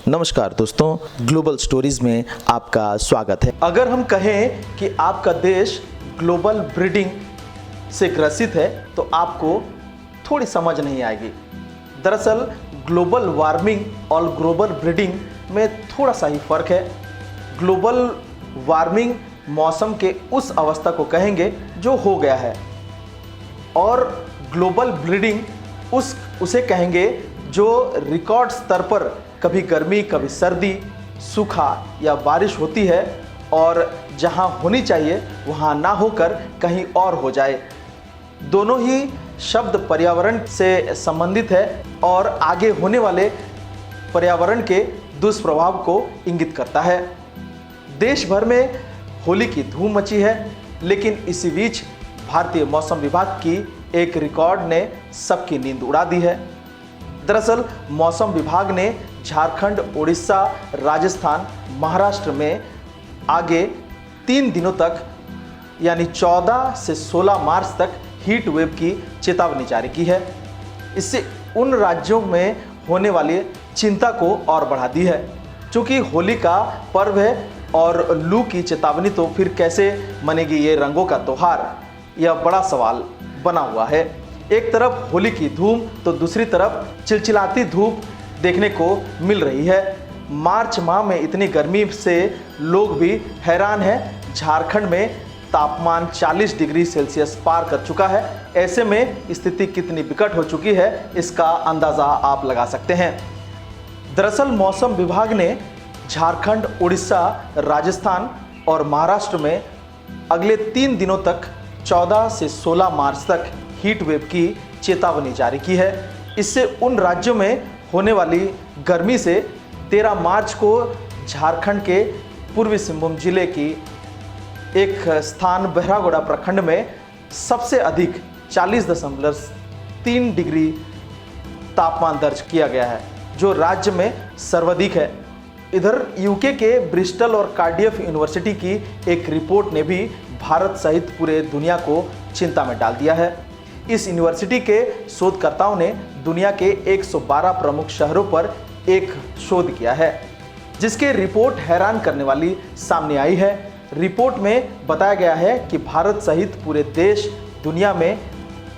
नमस्कार दोस्तों, global stories में आपका स्वागत है। अगर हम कहें कि आपका देश ग्लोबल ब्रीडिंग से ग्रसित है तो आपको थोड़ी समझ नहीं आएगी। दरअसल ग्लोबल वार्मिंग और ग्लोबल ब्रीडिंग में थोड़ा सा ही फर्क है। ग्लोबल वार्मिंग मौसम के उस अवस्था को कहेंगे जो हो गया है, और ग्लोबल ब्रीडिंग उसे कहेंगे जो रिकॉर्ड स्तर पर कभी गर्मी, कभी सर्दी, सूखा या बारिश होती है और जहां होनी चाहिए वहां ना होकर कहीं और हो जाए। दोनों ही शब्द पर्यावरण से संबंधित है और आगे होने वाले पर्यावरण के दुष्प्रभाव को इंगित करता है। देश भर में होली की धूम मची है, लेकिन इसी बीच भारतीय मौसम विभाग की एक रिकॉर्ड ने सबकी नींद उड़ा दी है। दरअसल मौसम विभाग ने झारखंड, उड़ीसा, राजस्थान, महाराष्ट्र में आगे 3 दिनों तक यानी 14 से 16 मार्च तक हीट वेव की चेतावनी जारी की है। इससे उन राज्यों में होने वाली चिंता को और बढ़ा दी है। चूँकि होली का पर्व है और लू की चेतावनी, तो फिर कैसे मनेगी ये रंगों का त्योहार, यह बड़ा सवाल बना हुआ है। एक तरफ होली की धूम तो दूसरी तरफ चिलचिलाती धूप देखने को मिल रही है। मार्च माह में इतनी गर्मी से लोग भी हैरान हैं। झारखंड में तापमान 40 डिग्री सेल्सियस पार कर चुका है। ऐसे में स्थिति कितनी विकट हो चुकी है इसका अंदाज़ा आप लगा सकते हैं। दरअसल मौसम विभाग ने झारखंड, उड़ीसा, राजस्थान और महाराष्ट्र में अगले 3 दिनों तक 14 से 16 मार्च तक हीट वेव की चेतावनी जारी की है। इससे उन राज्यों में होने वाली गर्मी से 13 मार्च को झारखंड के पूर्वी सिंहभूम जिले की एक स्थान बहरागोड़ा प्रखंड में सबसे अधिक 40.3 डिग्री तापमान दर्ज किया गया है, जो राज्य में सर्वाधिक है। इधर यूके के ब्रिस्टल और कार्डियफ यूनिवर्सिटी की एक रिपोर्ट ने भी भारत सहित पूरे दुनिया को चिंता में डाल दिया है। इस यूनिवर्सिटी के शोधकर्ताओं ने दुनिया के 112 प्रमुख शहरों पर एक शोध किया है, जिसके रिपोर्ट हैरान करने वाली सामने आई है। रिपोर्ट में बताया गया है कि भारत सहित पूरे देश दुनिया में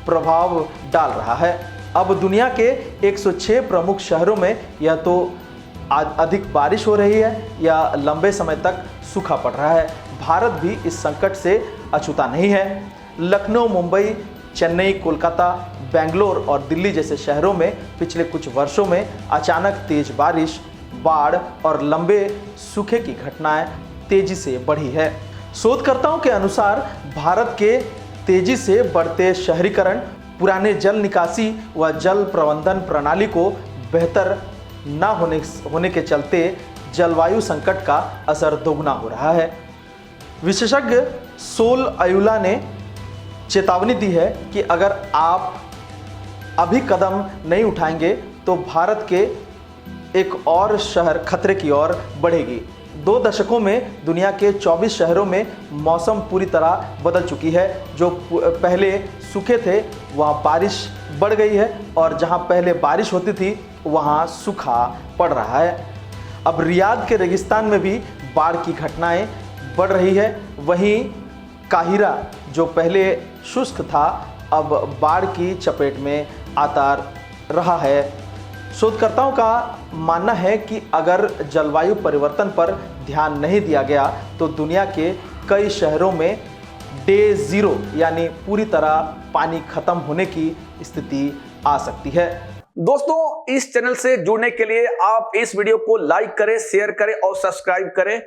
प्रभाव डाल रहा है। अब दुनिया के 106 प्रमुख शहरों में या तो अधिक बारिश हो रही है या लंबे समय तक सूखा पड़ रहा है। भारत भी इस संकट से अछूता नहीं है। लखनऊ, मुंबई, चेन्नई, कोलकाता, बेंगलोर और दिल्ली जैसे शहरों में पिछले कुछ वर्षों में अचानक तेज बारिश, बाढ़ और लंबे सूखे की घटनाएं तेजी से बढ़ी है। शोधकर्ताओं के अनुसार भारत के तेजी से बढ़ते शहरीकरण, पुराने जल निकासी व जल प्रबंधन प्रणाली को बेहतर न होने के चलते जलवायु संकट का असर दोगुना हो रहा है। विशेषज्ञ सोल अयुला ने चेतावनी दी है कि अगर आप अभी कदम नहीं उठाएंगे तो भारत के एक और शहर खतरे की ओर बढ़ेगी। 2 दशकों में दुनिया के 24 शहरों में मौसम पूरी तरह बदल चुकी है। जो पहले सूखे थे वहाँ बारिश बढ़ गई है और जहाँ पहले बारिश होती थी वहाँ सूखा पड़ रहा है। अब रियाद के रेगिस्तान में भी बाढ़ की घटनाएं बढ़ रही है। वहीं काहिरा जो पहले शुष्क था अब बाढ़ की चपेट में आता रहा है। शोधकर्ताओं का मानना है कि अगर जलवायु परिवर्तन पर ध्यान नहीं दिया गया तो दुनिया के कई शहरों में डे 0 यानी पूरी तरह पानी खत्म होने की स्थिति आ सकती है। दोस्तों, इस चैनल से जुड़ने के लिए आप इस वीडियो को लाइक करें, शेयर करें और सब्सक्राइब करें।